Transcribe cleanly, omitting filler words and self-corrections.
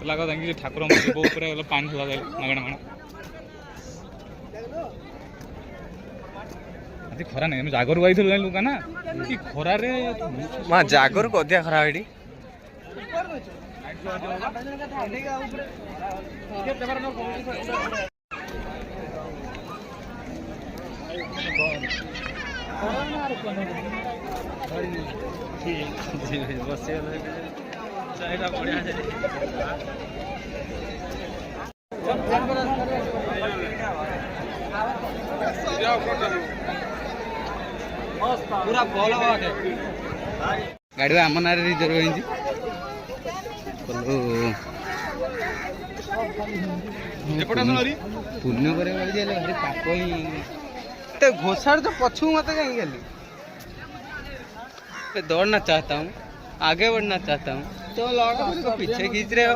लगा देंगे ठाकुर पूरा पानी लगा मगण मगण आज खरा नहीं जागर आई लुका ना कि खरा रे मां जागर को अधिया खरा एडी पूरा बोल गाड़ी आम ना रिजर्व पुण्य भारी पाप ही घोषाड़ तो पछू मत कहीं गली दौड़ना चाहता हूँ आगे बढ़ना चाहता हूँ तो लौट पीछे खींच रहे हो।